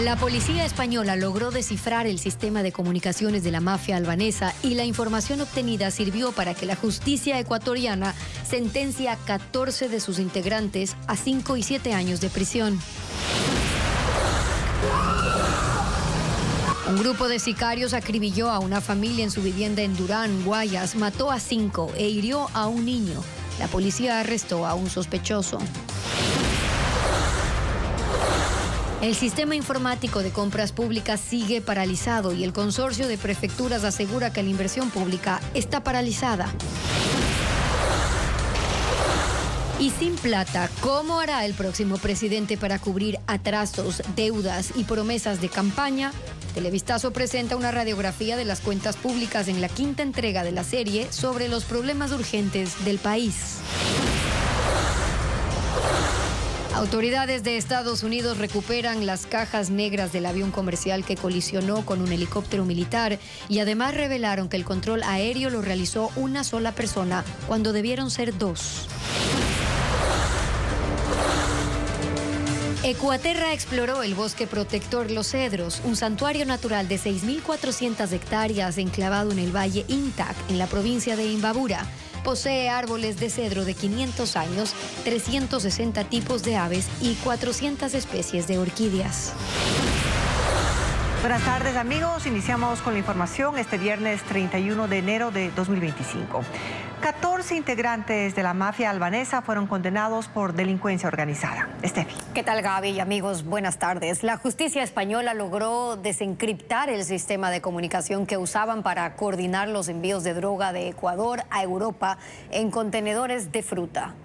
La policía española logró descifrar el sistema de comunicaciones de la mafia albanesa y la información obtenida sirvió para que la justicia ecuatoriana sentencie a 14 de sus integrantes a 5 y 7 años de prisión. Un grupo de sicarios acribilló a una familia en su vivienda en Durán, Guayas, mató a 5 e hirió a un niño. La policía arrestó a un sospechoso. El sistema informático de compras públicas sigue paralizado y el consorcio de prefecturas asegura que la inversión pública está paralizada. Y sin plata, ¿cómo hará el próximo presidente para cubrir atrasos, deudas y promesas de campaña? Televistazo presenta una radiografía de las cuentas públicas en la 5ª entrega de la serie sobre los problemas urgentes del país. Autoridades de Estados Unidos recuperan las cajas negras del avión comercial que colisionó con un helicóptero militar y además revelaron que el control aéreo lo realizó una sola persona cuando debieron ser 2. Ecuaterra exploró el bosque protector Los Cedros, un santuario natural de 6.400 hectáreas enclavado en el valle Intac, en la provincia de Imbabura. Posee árboles de cedro de 500 años, 360 tipos de aves y 400 especies de orquídeas. Buenas tardes, amigos. Iniciamos con la información este viernes 31 de enero de 2025. 14 integrantes de la mafia albanesa fueron condenados por delincuencia organizada. Estefi. ¿Qué tal, Gaby y amigos? Buenas tardes. La justicia española logró desencriptar el sistema de comunicación que usaban para coordinar los envíos de droga de Ecuador a Europa en contenedores de fruta.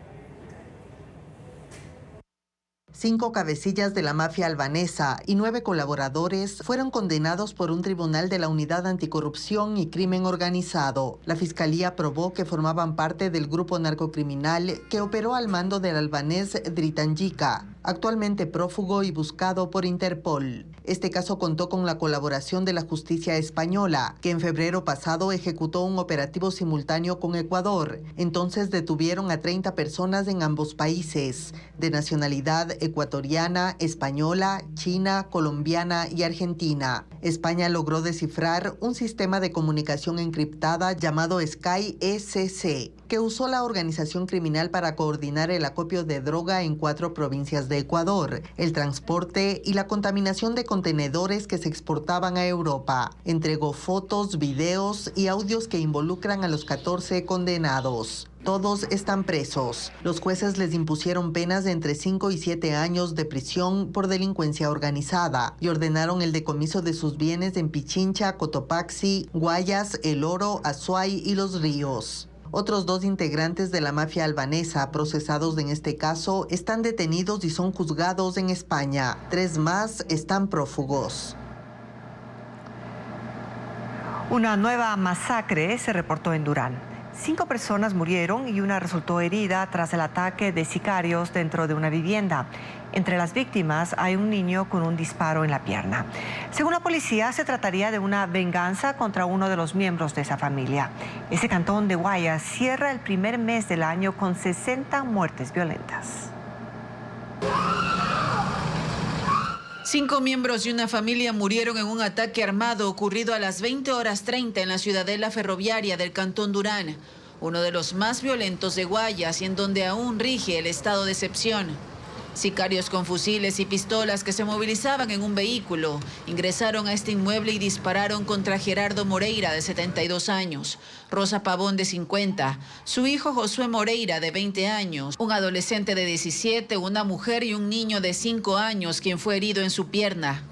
5 cabecillas de la mafia albanesa y 9 colaboradores fueron condenados por un tribunal de la Unidad Anticorrupción y Crimen Organizado. La fiscalía probó que formaban parte del grupo narcocriminal que operó al mando del albanés Dritan Đika, actualmente prófugo y buscado por Interpol. Este caso contó con la colaboración de la justicia española, que en febrero pasado ejecutó un operativo simultáneo con Ecuador. Entonces detuvieron a 30 personas en ambos países, de nacionalidad ecuatoriana, española, china, colombiana y argentina. España logró descifrar un sistema de comunicación encriptada llamado Sky-SC, que usó la organización criminal para coordinar el acopio de droga en 4 provincias de Ecuador, el transporte y la contaminación de contenedores que se exportaban a Europa. Entregó fotos, videos y audios que involucran a los 14 condenados. Todos están presos. Los jueces les impusieron penas de entre 5 y 7 años de prisión por delincuencia organizada y ordenaron el decomiso de sus bienes en Pichincha, Cotopaxi, Guayas, El Oro, Azuay y Los Ríos. Otros 2 integrantes de la mafia albanesa procesados en este caso están detenidos y son juzgados en España. 3 más están prófugos. Una nueva masacre se reportó en Durán. 5 personas murieron y una resultó herida tras el ataque de sicarios dentro de una vivienda. Entre las víctimas hay un niño con un disparo en la pierna. Según la policía, se trataría de una venganza contra uno de los miembros de esa familia. Ese cantón de Guayas cierra el primer mes del año con 60 muertes violentas. 5 miembros de una familia murieron en un ataque armado ocurrido a las 20:30 en la ciudadela ferroviaria del cantón Durán, uno de los más violentos de Guayas y en donde aún rige el estado de excepción. Sicarios con fusiles y pistolas que se movilizaban en un vehículo ingresaron a este inmueble y dispararon contra Gerardo Moreira, de 72 años, Rosa Pavón, de 50, su hijo Josué Moreira, de 20 años, un adolescente de 17, una mujer y un niño de 5 años, quien fue herido en su pierna.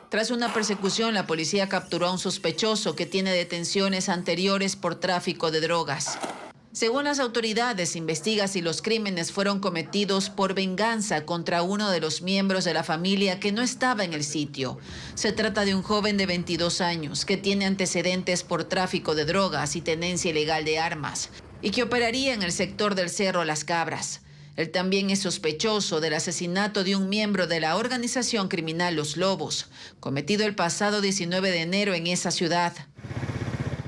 Tras una persecución, la policía capturó a un sospechoso que tiene detenciones anteriores por tráfico de drogas. Según las autoridades, investiga si los crímenes fueron cometidos por venganza contra uno de los miembros de la familia que no estaba en el sitio. Se trata de un joven de 22 años que tiene antecedentes por tráfico de drogas y tenencia ilegal de armas y que operaría en el sector del Cerro Las Cabras. Él también es sospechoso del asesinato de un miembro de la organización criminal Los Lobos, cometido el pasado 19 de enero en esa ciudad.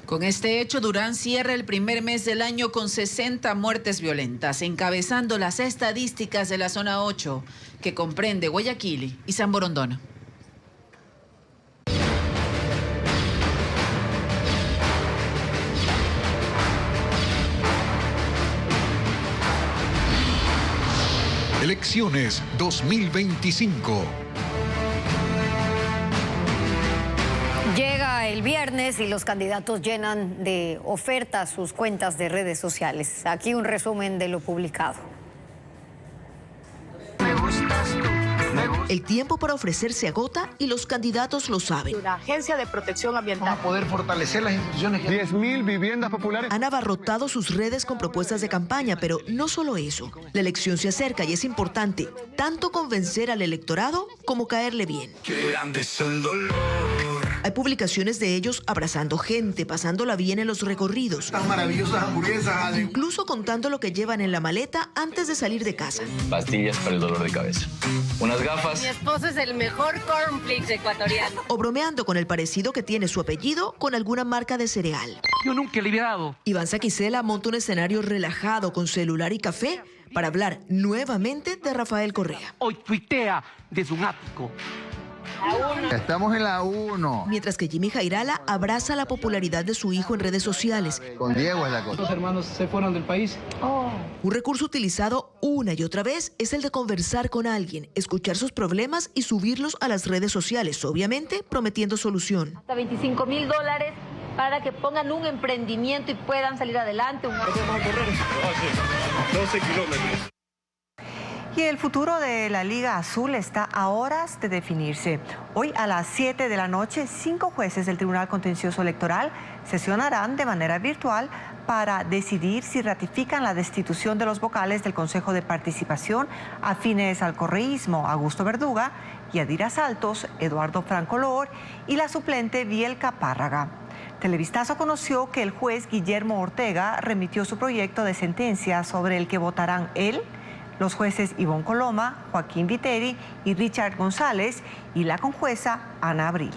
Con este hecho, Durán cierra el primer mes del año con 60 muertes violentas, encabezando las estadísticas de la zona 8, que comprende Guayaquil y San Borondón. Elecciones 2025. Llega el viernes y los candidatos llenan de ofertas sus cuentas de redes sociales. Aquí un resumen de lo publicado. El tiempo para ofrecer se agota y los candidatos lo saben. La Agencia de Protección Ambiental. Vamos a poder fortalecer las instituciones. 10.000 viviendas populares. Han abarrotado sus redes con propuestas de campaña, pero no solo eso. La elección se acerca y es importante tanto convencer al electorado como caerle bien. Qué grande es el dolor. Hay publicaciones de ellos abrazando gente, pasándola bien en los recorridos. Estas maravillosas hamburguesas. Incluso contando lo que llevan en la maleta antes de salir de casa. Pastillas para el dolor de cabeza. Unas gafas. Mi esposo es el mejor cornflakes ecuatoriano. O bromeando con el parecido que tiene su apellido con alguna marca de cereal. Yo nunca he liberado. Iván Saquicela monta un escenario relajado con celular y café para hablar nuevamente de Rafael Correa. Hoy tuitea desde un ático. Estamos en la 1. Mientras que Jimmy Jairala abraza la popularidad de su hijo en redes sociales. Con Diego es la cosa. Los hermanos se fueron del país. Un recurso utilizado una y otra vez es el de conversar con alguien, escuchar sus problemas y subirlos a las redes sociales, obviamente prometiendo solución. Hasta $25,000 para que pongan un emprendimiento y puedan salir adelante. 12 kilómetros. Y el futuro de la Liga Azul está a horas de definirse. Hoy a las 7 de la noche, 5 jueces del Tribunal Contencioso Electoral sesionarán de manera virtual para decidir si ratifican la destitución de los vocales del Consejo de Participación afines al correísmo, Augusto Verduga, Yadira Saltos, Eduardo Francolor y la suplente Vielka Párraga. Televistazo conoció que el juez Guillermo Ortega remitió su proyecto de sentencia sobre el que votarán él, los jueces Ivonne Coloma, Joaquín Viteri y Richard González y la conjueza Ana Abril.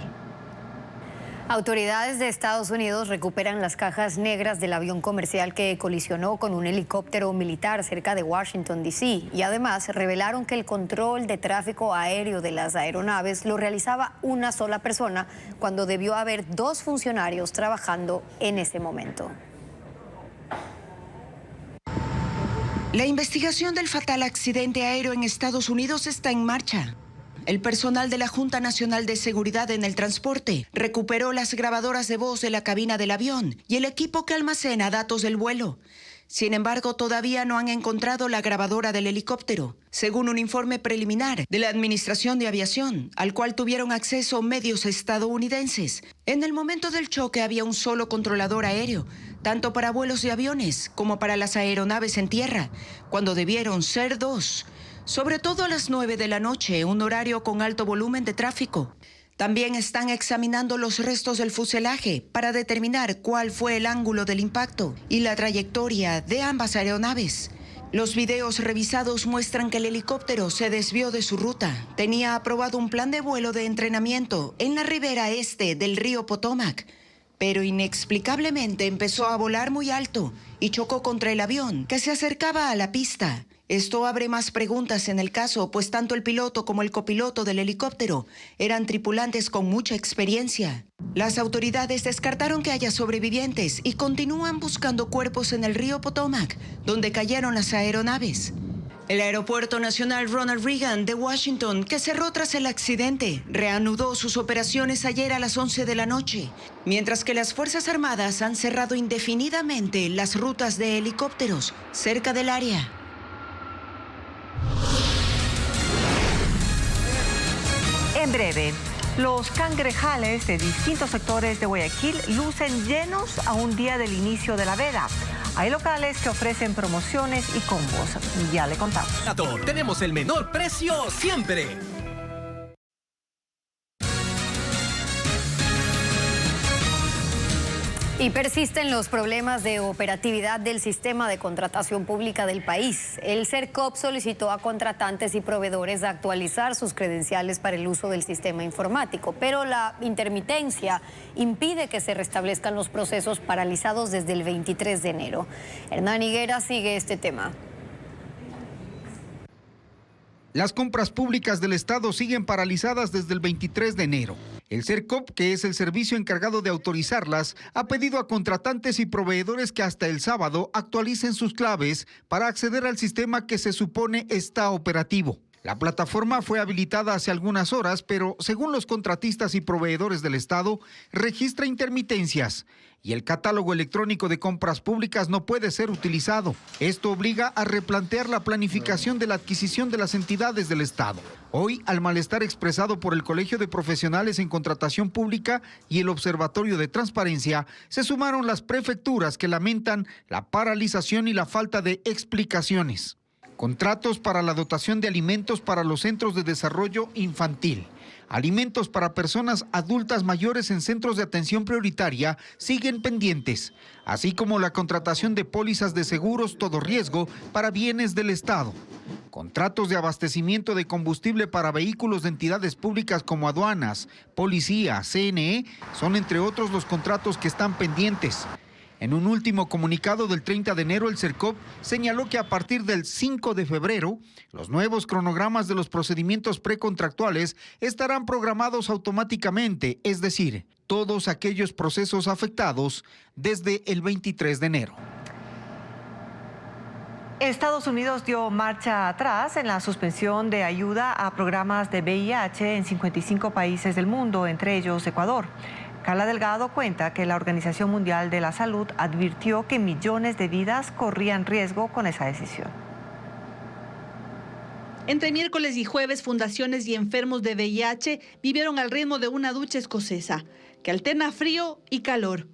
Autoridades de Estados Unidos recuperan las cajas negras del avión comercial que colisionó con un helicóptero militar cerca de Washington, D.C. y además revelaron que el control de tráfico aéreo de las aeronaves lo realizaba una sola persona cuando debió haber 2 funcionarios trabajando en ese momento. La investigación del fatal accidente aéreo en Estados Unidos está en marcha. El personal de la Junta Nacional de Seguridad en el Transporte recuperó las grabadoras de voz de la cabina del avión y el equipo que almacena datos del vuelo. Sin embargo, todavía no han encontrado la grabadora del helicóptero, según un informe preliminar de la Administración de Aviación, al cual tuvieron acceso medios estadounidenses. En el momento del choque había un solo controlador aéreo, tanto para vuelos de aviones como para las aeronaves en tierra, cuando debieron ser 2, sobre todo a las 9 de la noche, un horario con alto volumen de tráfico. También están examinando los restos del fuselaje para determinar cuál fue el ángulo del impacto y la trayectoria de ambas aeronaves. Los videos revisados muestran que el helicóptero se desvió de su ruta. Tenía aprobado un plan de vuelo de entrenamiento en la ribera este del río Potomac, pero inexplicablemente empezó a volar muy alto y chocó contra el avión que se acercaba a la pista. Esto abre más preguntas en el caso, pues tanto el piloto como el copiloto del helicóptero eran tripulantes con mucha experiencia. Las autoridades descartaron que haya sobrevivientes y continúan buscando cuerpos en el río Potomac, donde cayeron las aeronaves. El Aeropuerto Nacional Ronald Reagan de Washington, que cerró tras el accidente, reanudó sus operaciones ayer a las 11 de la noche, mientras que las Fuerzas Armadas han cerrado indefinidamente las rutas de helicópteros cerca del área. En breve, los cangrejales de distintos sectores de Guayaquil lucen llenos a un día del inicio de la veda. Hay locales que ofrecen promociones y combos. Ya le contamos. Tenemos el menor precio siempre. Y persisten los problemas de operatividad del sistema de contratación pública del país. El CERCOP solicitó a contratantes y proveedores actualizar sus credenciales para el uso del sistema informático, pero la intermitencia impide que se restablezcan los procesos paralizados desde el 23 de enero. Hernán Higuera sigue este tema. Las compras públicas del Estado siguen paralizadas desde el 23 de enero. El CERCOP, que es el servicio encargado de autorizarlas, ha pedido a contratantes y proveedores que hasta el sábado actualicen sus claves para acceder al sistema que se supone está operativo. La plataforma fue habilitada hace algunas horas, pero según los contratistas y proveedores del Estado, registra intermitencias y el catálogo electrónico de compras públicas no puede ser utilizado. Esto obliga a replantear la planificación de la adquisición de las entidades del Estado. Hoy, al malestar expresado por el Colegio de Profesionales en Contratación Pública y el Observatorio de Transparencia, se sumaron las prefecturas que lamentan la paralización y la falta de explicaciones. Contratos para la dotación de alimentos para los centros de desarrollo infantil, alimentos para personas adultas mayores en centros de atención prioritaria siguen pendientes, así como la contratación de pólizas de seguros todo riesgo para bienes del Estado. Contratos de abastecimiento de combustible para vehículos de entidades públicas como aduanas, policía, CNE, son entre otros los contratos que están pendientes. En un último comunicado del 30 de enero, el CERCOP señaló que a partir del 5 de febrero, los nuevos cronogramas de los procedimientos precontractuales estarán programados automáticamente, es decir, todos aquellos procesos afectados desde el 23 de enero. Estados Unidos dio marcha atrás en la suspensión de ayuda a programas de VIH en 55 países del mundo, entre ellos Ecuador. Carla Delgado cuenta que la Organización Mundial de la Salud advirtió que millones de vidas corrían riesgo con esa decisión. Entre miércoles y jueves, fundaciones y enfermos de VIH vivieron al ritmo de una ducha escocesa, que alterna frío y calor.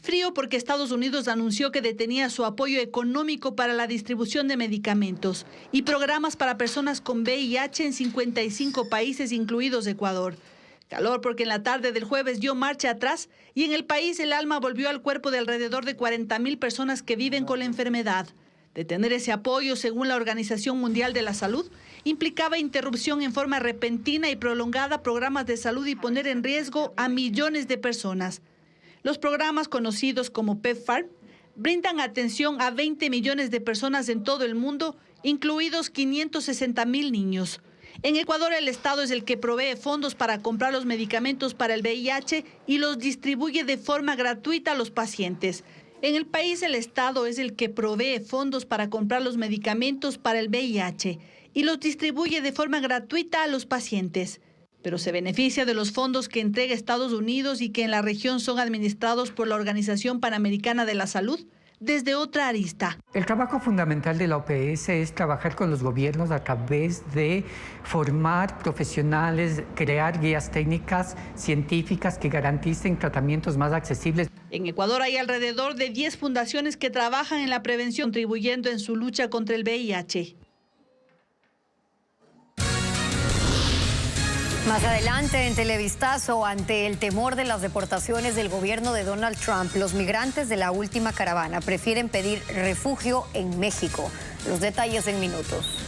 Frío porque Estados Unidos anunció que detenía su apoyo económico para la distribución de medicamentos y programas para personas con VIH en 55 países, incluidos Ecuador. Calor porque en la tarde del jueves dio marcha atrás y en el país el alma volvió al cuerpo de alrededor de 40.000 personas que viven con la enfermedad. Detener ese apoyo, según la Organización Mundial de la Salud, implicaba interrupción en forma repentina y prolongada a programas de salud y poner en riesgo a millones de personas. Los programas conocidos como PEPFAR brindan atención a 20 millones de personas en todo el mundo, incluidos 560.000 niños. En Ecuador, el Estado es el que provee fondos para comprar los medicamentos para el VIH y los distribuye de forma gratuita a los pacientes. En el país, el Estado es el que provee fondos para comprar los medicamentos para el VIH y los distribuye de forma gratuita a los pacientes. Pero se beneficia de los fondos que entrega Estados Unidos y que en la región son administrados por la Organización Panamericana de la Salud desde otra arista. El trabajo fundamental de la OPS es trabajar con los gobiernos a través de formar profesionales, crear guías técnicas científicas que garanticen tratamientos más accesibles. En Ecuador hay alrededor de 10 fundaciones que trabajan en la prevención, contribuyendo en su lucha contra el VIH. Más adelante en Televistazo, ante el temor de las deportaciones del gobierno de Donald Trump, los migrantes de la última caravana prefieren pedir refugio en México. Los detalles en minutos.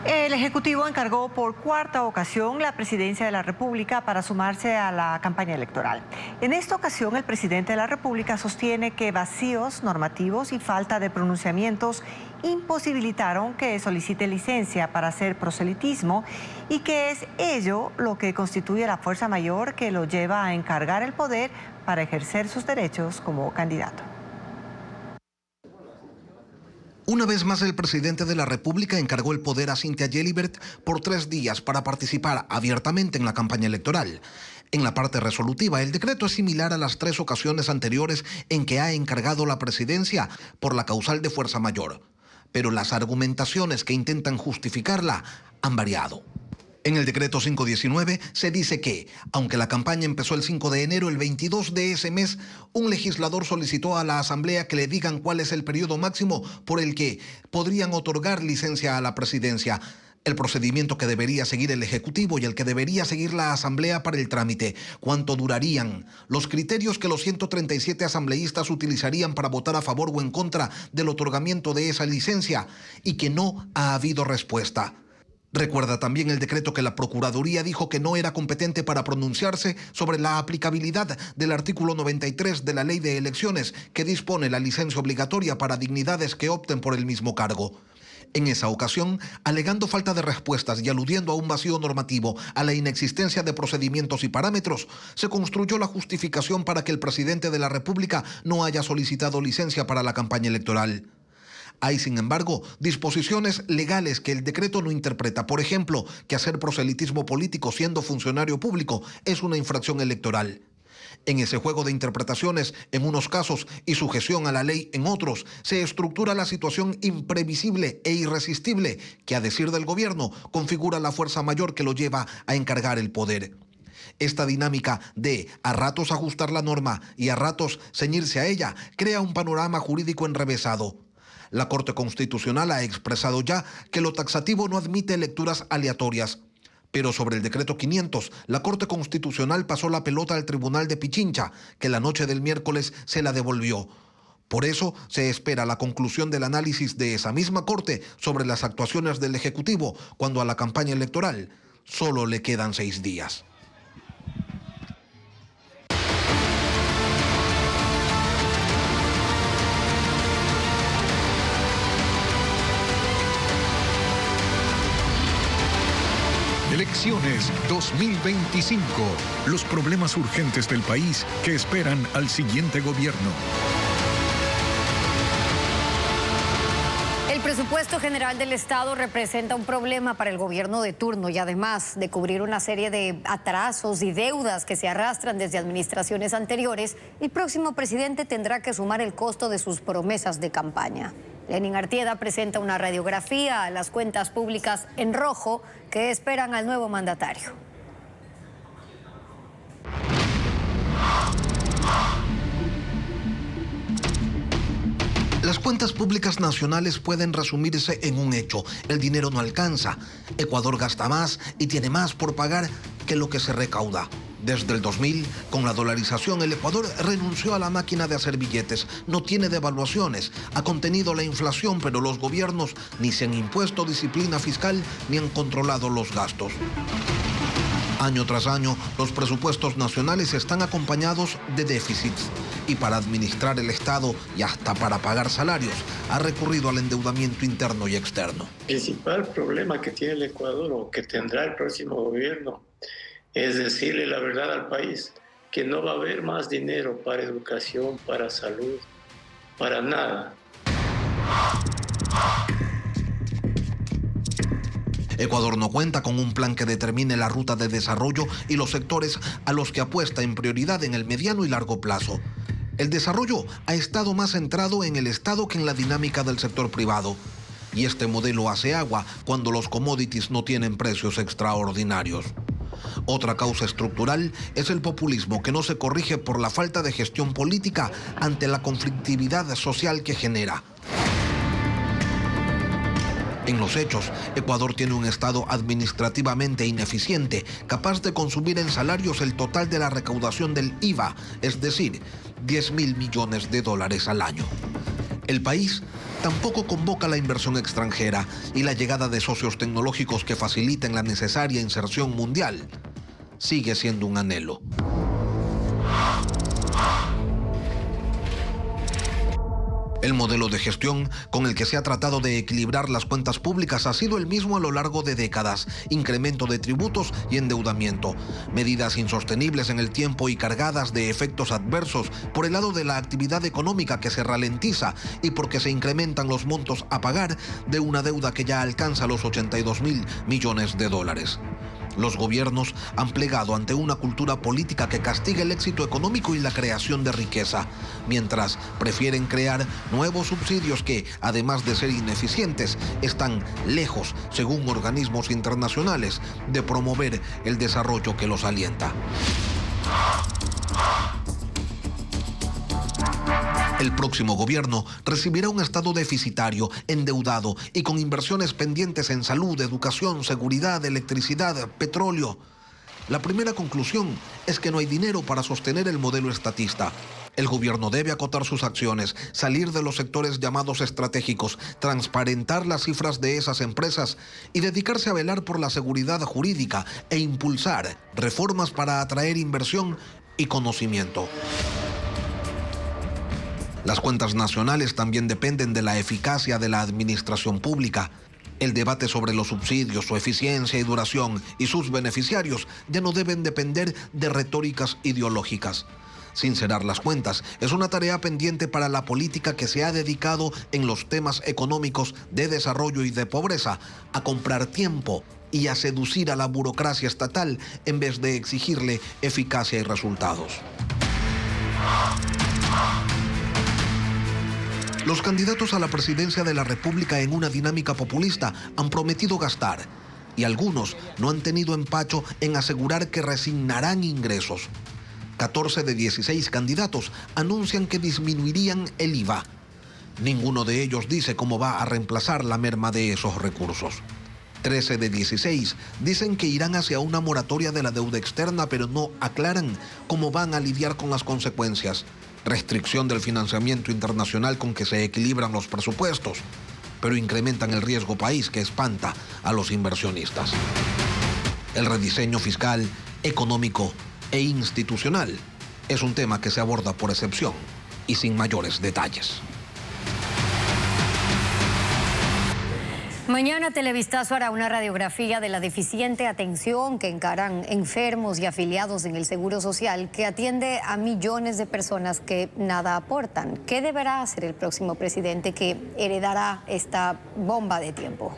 El Ejecutivo encargó por cuarta ocasión la Presidencia de la República para sumarse a la campaña electoral. En esta ocasión, el presidente de la República sostiene que vacíos normativos y falta de pronunciamientos imposibilitaron que solicite licencia para hacer proselitismo y que es ello lo que constituye la fuerza mayor que lo lleva a encargar el poder para ejercer sus derechos como candidato. Una vez más, el presidente de la República encargó el poder a Cynthia Gelibert por 3 días para participar abiertamente en la campaña electoral. En la parte resolutiva, el decreto es similar a las 3 ocasiones anteriores en que ha encargado la presidencia por la causal de fuerza mayor. Pero las argumentaciones que intentan justificarla han variado. En el decreto 519 se dice que, aunque la campaña empezó el 5 de enero, el 22 de ese mes, un legislador solicitó a la Asamblea que le digan cuál es el periodo máximo por el que podrían otorgar licencia a la presidencia, el procedimiento que debería seguir el Ejecutivo y el que debería seguir la Asamblea para el trámite, cuánto durarían, los criterios que los 137 asambleístas utilizarían para votar a favor o en contra del otorgamiento de esa licencia, y que no ha habido respuesta. Recuerda también el decreto que la Procuraduría dijo que no era competente para pronunciarse sobre la aplicabilidad del artículo 93 de la Ley de Elecciones, que dispone la licencia obligatoria para dignidades que opten por el mismo cargo. En esa ocasión, alegando falta de respuestas y aludiendo a un vacío normativo, a la inexistencia de procedimientos y parámetros, se construyó la justificación para que el presidente de la República no haya solicitado licencia para la campaña electoral. Hay, sin embargo, disposiciones legales que el decreto no interpreta. Por ejemplo, que hacer proselitismo político siendo funcionario público es una infracción electoral. En ese juego de interpretaciones, en unos casos, y sujeción a la ley en otros, se estructura la situación imprevisible e irresistible que, a decir del gobierno, configura la fuerza mayor que lo lleva a encargar el poder. Esta dinámica de a ratos ajustar la norma y a ratos ceñirse a ella crea un panorama jurídico enrevesado. La Corte Constitucional ha expresado ya que lo taxativo no admite lecturas aleatorias. Pero sobre el decreto 500, la Corte Constitucional pasó la pelota al Tribunal de Pichincha, que la noche del miércoles se la devolvió. Por eso se espera la conclusión del análisis de esa misma Corte sobre las actuaciones del Ejecutivo, cuando a la campaña electoral solo le quedan 6 días. Elecciones 2025. Los problemas urgentes del país que esperan al siguiente gobierno. El presupuesto general del Estado representa un problema para el gobierno de turno y además de cubrir una serie de atrasos y deudas que se arrastran desde administraciones anteriores, el próximo presidente tendrá que sumar el costo de sus promesas de campaña. Lenin Artieda presenta una radiografía a las cuentas públicas en rojo que esperan al nuevo mandatario. Las cuentas públicas nacionales pueden resumirse en un hecho: el dinero no alcanza. Ecuador gasta más y tiene más por pagar que lo que se recauda. Desde el 2000, con la dolarización, el Ecuador renunció a la máquina de hacer billetes, no tiene devaluaciones, ha contenido la inflación, pero los gobiernos ni se han impuesto disciplina fiscal ni han controlado los gastos. Año tras año, los presupuestos nacionales están acompañados de déficits y para administrar el Estado y hasta para pagar salarios, ha recurrido al endeudamiento interno y externo. El principal problema que tiene el Ecuador o que tendrá el próximo gobierno es decirle la verdad al país, que no va a haber más dinero para educación, para salud, para nada. Ecuador no cuenta con un plan que determine la ruta de desarrollo y los sectores a los que apuesta en prioridad en el mediano y largo plazo. El desarrollo ha estado más centrado en el Estado que en la dinámica del sector privado. Y este modelo hace agua cuando los commodities no tienen precios extraordinarios. Otra causa estructural es el populismo, que no se corrige por la falta de gestión política ante la conflictividad social que genera. En los hechos, Ecuador tiene un Estado administrativamente ineficiente, capaz de consumir en salarios el total de la recaudación del IVA, es decir, 10.000 millones de dólares al año. El país tampoco convoca la inversión extranjera y la llegada de socios tecnológicos que faciliten la necesaria inserción mundial sigue siendo un anhelo. El modelo de gestión con el que se ha tratado de equilibrar las cuentas públicas ha sido el mismo a lo largo de décadas: incremento de tributos y endeudamiento, medidas insostenibles en el tiempo y cargadas de efectos adversos por el lado de la actividad económica, que se ralentiza y porque se incrementan los montos a pagar de una deuda que ya alcanza los 82.000 millones de dólares. Los gobiernos han plegado ante una cultura política que castiga el éxito económico y la creación de riqueza, mientras prefieren crear nuevos subsidios que, además de ser ineficientes, están lejos, según organismos internacionales, de promover el desarrollo que los alienta. El próximo gobierno recibirá un Estado deficitario, endeudado y con inversiones pendientes en salud, educación, seguridad, electricidad, petróleo. La primera conclusión es que no hay dinero para sostener el modelo estatista. El gobierno debe acotar sus acciones, salir de los sectores llamados estratégicos, transparentar las cifras de esas empresas y dedicarse a velar por la seguridad jurídica e impulsar reformas para atraer inversión y conocimiento. Las cuentas nacionales también dependen de la eficacia de la administración pública. El debate sobre los subsidios, su eficiencia y duración y sus beneficiarios ya no deben depender de retóricas ideológicas. Sincerar las cuentas es una tarea pendiente para la política que se ha dedicado en los temas económicos, de desarrollo y de pobreza a comprar tiempo y a seducir a la burocracia estatal en vez de exigirle eficacia y resultados. Los candidatos a la presidencia de la República en una dinámica populista han prometido gastar y algunos no han tenido empacho en asegurar que resignarán ingresos. 14 de 16 candidatos anuncian que disminuirían el IVA. Ninguno de ellos dice cómo va a reemplazar la merma de esos recursos. 13 de 16 dicen que irán hacia una moratoria de la deuda externa, pero no aclaran cómo van a lidiar con las consecuencias. Restricción del financiamiento internacional con que se equilibran los presupuestos, pero incrementan el riesgo país que espanta a los inversionistas. El rediseño fiscal, económico e institucional es un tema que se aborda por excepción y sin mayores detalles. Mañana Televistazo hará una radiografía de la deficiente atención que encaran enfermos y afiliados en el Seguro Social, que atiende a millones de personas que nada aportan. ¿Qué deberá hacer el próximo presidente que heredará esta bomba de tiempo?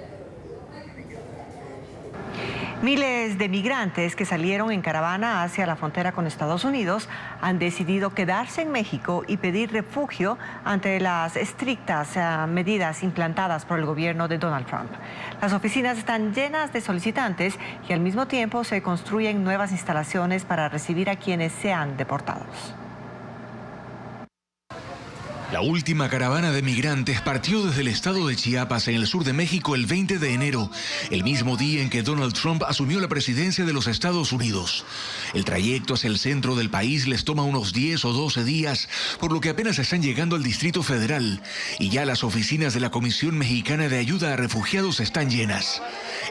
Miles de migrantes que salieron en caravana hacia la frontera con Estados Unidos han decidido quedarse en México y pedir refugio ante las estrictas medidas implantadas por el gobierno de Donald Trump. Las oficinas están llenas de solicitantes y al mismo tiempo se construyen nuevas instalaciones para recibir a quienes sean deportados. La última caravana de migrantes partió desde el estado de Chiapas, en el sur de México, el 20 de enero, el mismo día en que Donald Trump asumió la presidencia de los Estados Unidos. El trayecto hacia el centro del país les toma unos 10 o 12 días, por lo que apenas están llegando al Distrito Federal, y ya las oficinas de la Comisión Mexicana de Ayuda a Refugiados están llenas.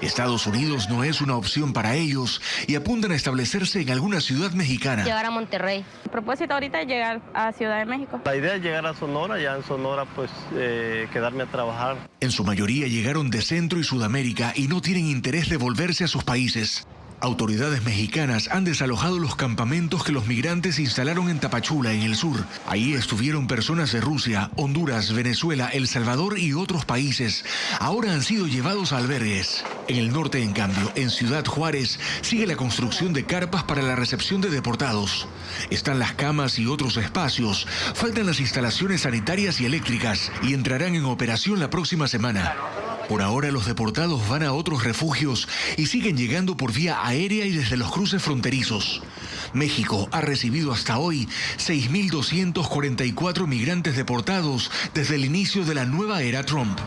Estados Unidos no es una opción para ellos y apuntan a establecerse en alguna ciudad mexicana. Llegar a Monterrey. El propósito ahorita es llegar a Ciudad de México. La idea es llegar a Sonora, ya en Sonora pues quedarme a trabajar. En su mayoría llegaron de Centro y Sudamérica y no tienen interés de volverse a sus países. Autoridades mexicanas han desalojado los campamentos que los migrantes instalaron en Tapachula, en el sur. Ahí estuvieron personas de Rusia, Honduras, Venezuela, El Salvador y otros países. Ahora han sido llevados a albergues. En el norte, en cambio, en Ciudad Juárez, sigue la construcción de carpas para la recepción de deportados. Están las camas y otros espacios. Faltan las instalaciones sanitarias y eléctricas y entrarán en operación la próxima semana. Por ahora los deportados van a otros refugios y siguen llegando por vía aérea y desde los cruces fronterizos. México ha recibido hasta hoy 6.244 migrantes deportados desde el inicio de la nueva era Trump.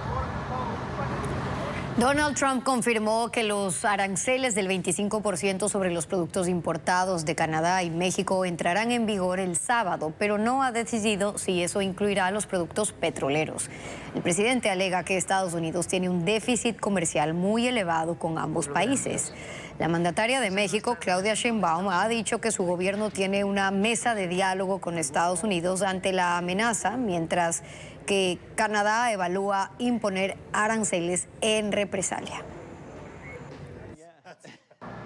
Donald Trump confirmó que los aranceles del 25% sobre los productos importados de Canadá y México entrarán en vigor el sábado, pero no ha decidido si eso incluirá los productos petroleros. El presidente alega que Estados Unidos tiene un déficit comercial muy elevado con ambos países. La mandataria de México, Claudia Sheinbaum, ha dicho que su gobierno tiene una mesa de diálogo con Estados Unidos ante la amenaza, mientras que Canadá evalúa imponer aranceles en represalia.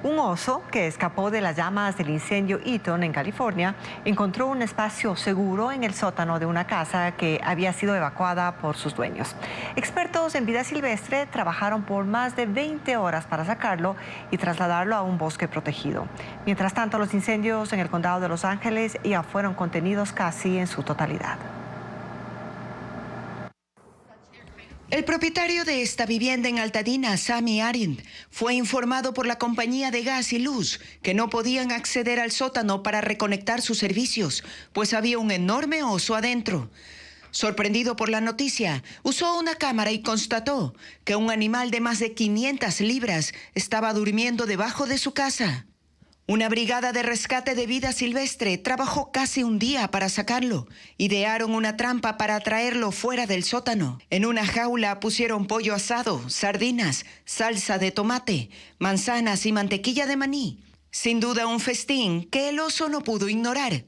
Un oso que escapó de las llamas del incendio Eaton en California encontró un espacio seguro en el sótano de una casa que había sido evacuada por sus dueños. Expertos en vida silvestre trabajaron por más de 20 horas para sacarlo y trasladarlo a un bosque protegido. Mientras tanto, los incendios en el condado de Los Ángeles ya fueron contenidos casi en su totalidad. El propietario de esta vivienda en Altadena, Sammy Arind, fue informado por la compañía de gas y luz que no podían acceder al sótano para reconectar sus servicios, pues había un enorme oso adentro. Sorprendido por la noticia, usó una cámara y constató que un animal de más de 500 libras estaba durmiendo debajo de su casa. Una brigada de rescate de vida silvestre trabajó casi un día para sacarlo. Idearon una trampa para traerlo fuera del sótano. En una jaula pusieron pollo asado, sardinas, salsa de tomate, manzanas y mantequilla de maní. Sin duda un festín que el oso no pudo ignorar.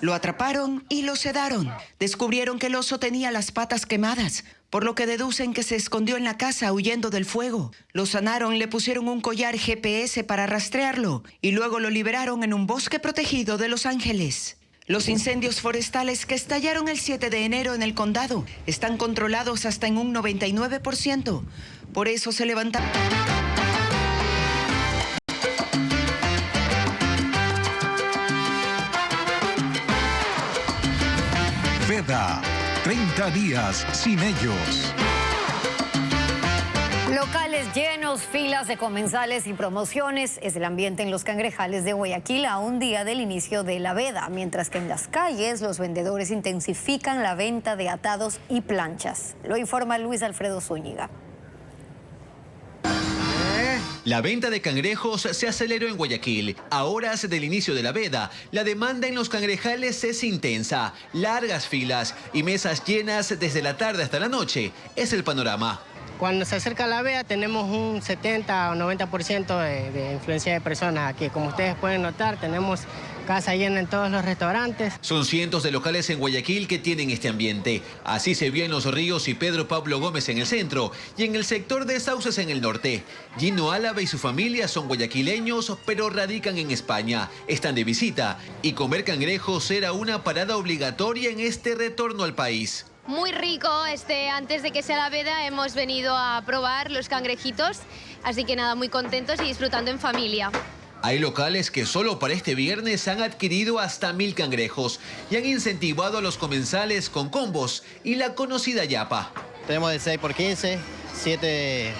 Lo atraparon y lo sedaron. Descubrieron que el oso tenía las patas quemadas, por lo que deducen que se escondió en la casa huyendo del fuego. Lo sanaron, le pusieron un collar GPS para rastrearlo y luego lo liberaron en un bosque protegido de Los Ángeles. Los incendios forestales que estallaron el 7 de enero en el condado están controlados hasta en un 99%. Por eso se levantaron. Veda, 30 días sin ellos. Locales llenos, filas de comensales y promociones. Es el ambiente en los cangrejales de Guayaquil a un día del inicio de la veda, mientras que en las calles los vendedores intensifican la venta de atados y planchas. Lo informa Luis Alfredo Zúñiga. La venta de cangrejos se aceleró en Guayaquil. A horas del inicio de la veda, la demanda en los cangrejales es intensa. Largas filas y mesas llenas desde la tarde hasta la noche. Es el panorama. Cuando se acerca la veda tenemos un 70 o 90% de influencia de personas aquí. Como ustedes pueden notar, tenemos casa llena en todos los restaurantes. Son cientos de locales en Guayaquil que tienen este ambiente. Así se vio en Los Ríos y Pedro Pablo Gómez en el centro y en el sector de Sauces en el norte. Gino Álava y su familia son guayaquileños, pero radican en España. Están de visita y comer cangrejos era una parada obligatoria en este retorno al país. Muy rico, antes de que sea la veda hemos venido a probar los cangrejitos, así que nada, muy contentos y disfrutando en familia. Hay locales que solo para este viernes han adquirido hasta 1000 cangrejos y han incentivado a los comensales con combos y la conocida yapa. Tenemos el 6 por 15, 7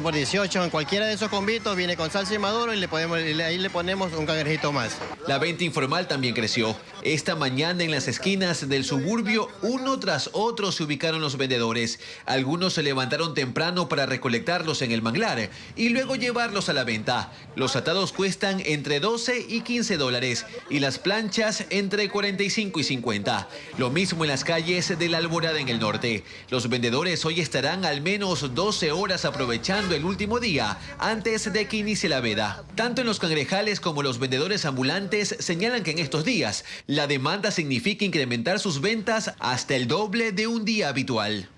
por 18. En cualquiera de esos combitos viene con salsa y maduro y ahí le ponemos un cangrejito más. La venta informal también creció. Esta mañana en las esquinas del suburbio, uno tras otro se ubicaron los vendedores. Algunos se levantaron temprano para recolectarlos en el manglar y luego llevarlos a la venta. Los atados cuestan entre 12 y 15 dólares y las planchas entre 45 y 50. Lo mismo en las calles de la Alborada en el norte. Los vendedores hoy estarán al menos 12 horas aprovechando el último día antes de que inicie la veda. Tanto en los cangrejales como los vendedores ambulantes señalan que en estos días la demanda significa incrementar sus ventas hasta el doble de un día habitual.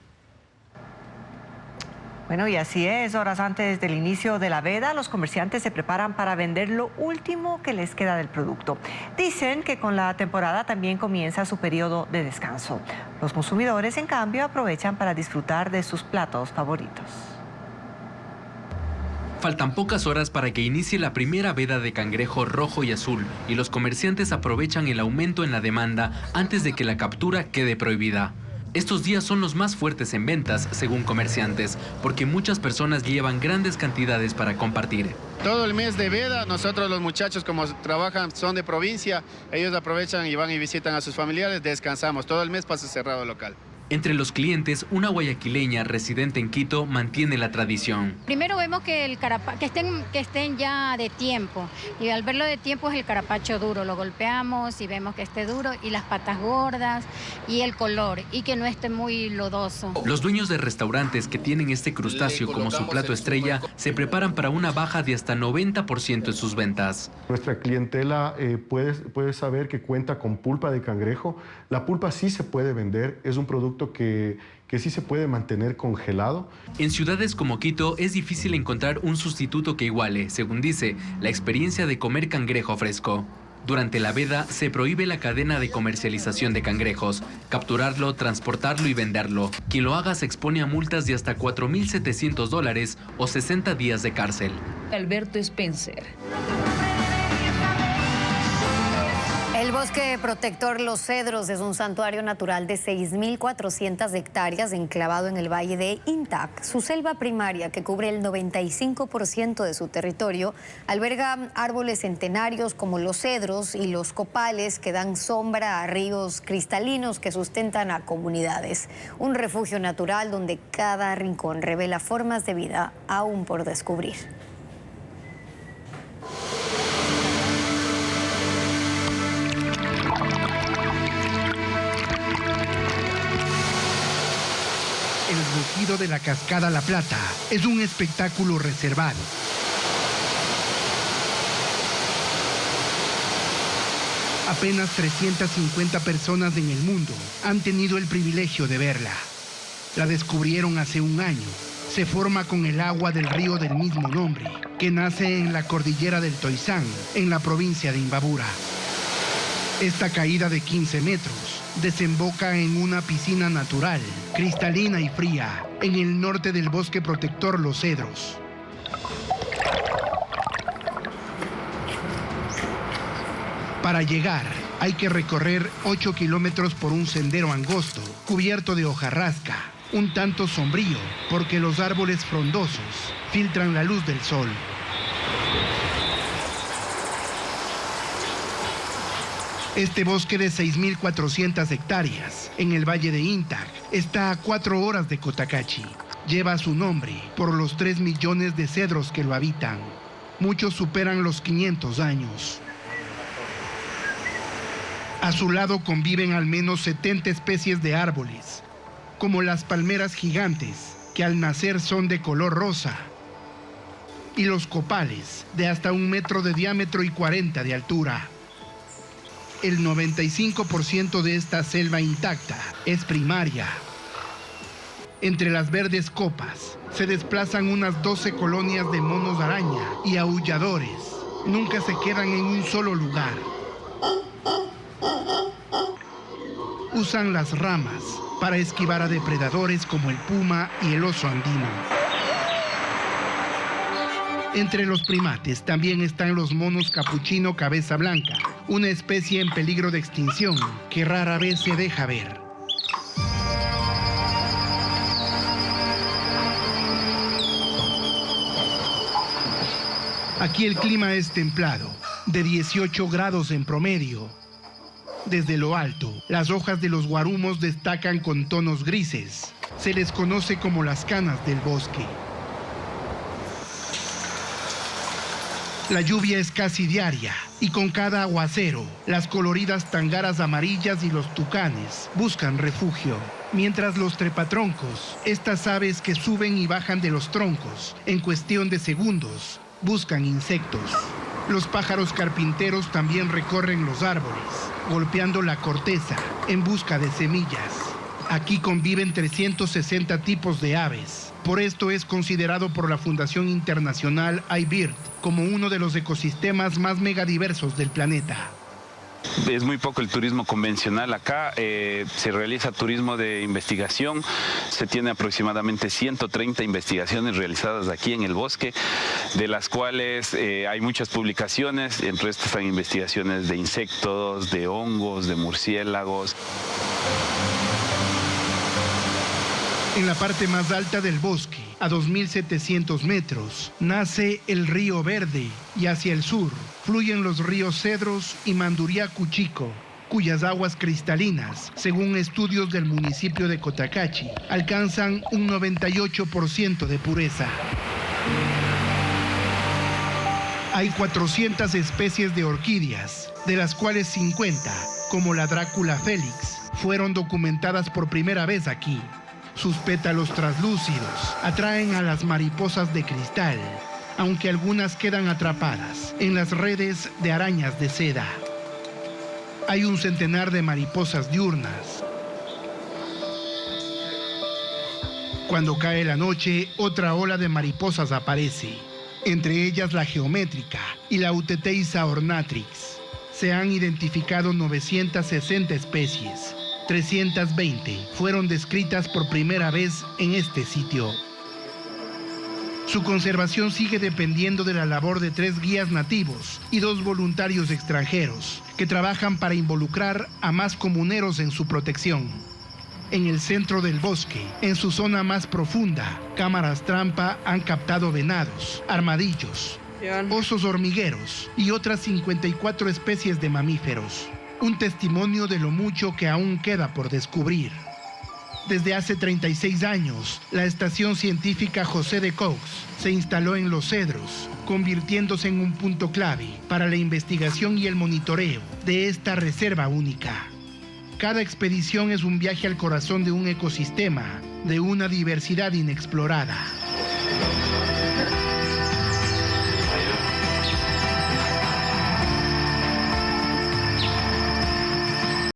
Bueno, y así es, horas antes del inicio de la veda, los comerciantes se preparan para vender lo último que les queda del producto. Dicen que con la temporada también comienza su periodo de descanso. Los consumidores, en cambio, aprovechan para disfrutar de sus platos favoritos. Faltan pocas horas para que inicie la primera veda de cangrejo rojo y azul y los comerciantes aprovechan el aumento en la demanda antes de que la captura quede prohibida. Estos días son los más fuertes en ventas, según comerciantes, porque muchas personas llevan grandes cantidades para compartir. Todo el mes de veda, nosotros los muchachos como trabajan, son de provincia, ellos aprovechan y van y visitan a sus familiares, descansamos. Todo el mes pasa cerrado el local. Entre los clientes, una guayaquileña residente en Quito mantiene la tradición. Primero vemos que que estén ya de tiempo, y al verlo de tiempo es el carapacho duro, lo golpeamos y vemos que esté duro, y las patas gordas y el color, y que no esté muy lodoso. Los dueños de restaurantes que tienen este crustáceo como su plato estrella se preparan para una baja de hasta 90% en sus ventas. Nuestra clientela puede saber que cuenta con pulpa de cangrejo. La pulpa sí se puede vender, es un producto producto que sí se puede mantener congelado. En ciudades como Quito es difícil encontrar un sustituto que iguale, según dice, la experiencia de comer cangrejo fresco. Durante la veda se prohíbe la cadena de comercialización de cangrejos, capturarlo, transportarlo y venderlo. Quien lo haga se expone a multas de hasta $4.700 o 60 días de cárcel. Alberto Spencer. El bosque protector Los Cedros es un santuario natural de 6.400 hectáreas enclavado en el valle de Intac. Su selva primaria, que cubre el 95% de su territorio, alberga árboles centenarios como los cedros y los copales que dan sombra a ríos cristalinos que sustentan a comunidades. Un refugio natural donde cada rincón revela formas de vida aún por descubrir. El rugido de la cascada La Plata es un espectáculo reservado. Apenas 350 personas en el mundo han tenido el privilegio de verla. La descubrieron hace un año. Se forma con el agua del río del mismo nombre, que nace en la cordillera del Toisán, en la provincia de Imbabura. Esta caída de 15 metros desemboca en una piscina natural, cristalina y fría, en el norte del bosque protector Los Cedros. Para llegar, hay que recorrer 8 kilómetros por un sendero angosto, cubierto de hojarasca, un tanto sombrío, porque los árboles frondosos filtran la luz del sol. Este bosque de 6.400 hectáreas en el valle de Intac está a 4 horas de Cotacachi. Lleva su nombre por los 3 millones de cedros que lo habitan. Muchos superan los 500 años. A su lado conviven al menos 70 especies de árboles, como las palmeras gigantes, que al nacer son de color rosa, y los copales, de hasta 1 metro de diámetro y 40 de altura. El 95% de esta selva intacta es primaria. Entre las verdes copas se desplazan unas 12 colonias de monos araña y aulladores. Nunca se quedan en un solo lugar. Usan las ramas para esquivar a depredadores como el puma y el oso andino. Entre los primates también están los monos capuchino cabeza blanca, una especie en peligro de extinción que rara vez se deja ver. Aquí el clima es templado, de 18 grados en promedio. Desde lo alto, las hojas de los guarumos destacan con tonos grises. Se les conoce como las canas del bosque. La lluvia es casi diaria y con cada aguacero, las coloridas tangaras amarillas y los tucanes buscan refugio. Mientras los trepatroncos, estas aves que suben y bajan de los troncos en cuestión de segundos, buscan insectos. Los pájaros carpinteros también recorren los árboles, golpeando la corteza en busca de semillas. Aquí conviven 360 tipos de aves. Por esto es considerado por la Fundación Internacional iBird como uno de los ecosistemas más megadiversos del planeta. Es muy poco el turismo convencional acá, se realiza turismo de investigación, se tiene aproximadamente 130 investigaciones realizadas aquí en el bosque, de las cuales hay muchas publicaciones, entre estas hay investigaciones de insectos, de hongos, de murciélagos. En la parte más alta del bosque, a 2.700 metros, nace el Río Verde y hacia el sur fluyen los ríos Cedros y Manduriacu Chico, cuyas aguas cristalinas, según estudios del municipio de Cotacachi, alcanzan un 98% de pureza. Hay 400 especies de orquídeas, de las cuales 50, como la Drácula Félix, fueron documentadas por primera vez aquí. Sus pétalos translúcidos atraen a las mariposas de cristal, aunque algunas quedan atrapadas en las redes de arañas de seda. Hay un centenar de mariposas diurnas. Cuando cae la noche, otra ola de mariposas aparece, entre ellas la geométrica y la Uteteisa ornatrix. Se han identificado 960 especies. 320 fueron descritas por primera vez en este sitio. Su conservación sigue dependiendo de la labor de 3 guías nativos y 2 voluntarios extranjeros que trabajan para involucrar a más comuneros en su protección. En el centro del bosque, en su zona más profunda, cámaras trampa han captado venados, armadillos, osos hormigueros y otras 54 especies de mamíferos. Un testimonio de lo mucho que aún queda por descubrir. Desde hace 36 años, la estación científica José de Cox se instaló en Los Cedros, convirtiéndose en un punto clave para la investigación y el monitoreo de esta reserva única. Cada expedición es un viaje al corazón de un ecosistema, de una diversidad inexplorada.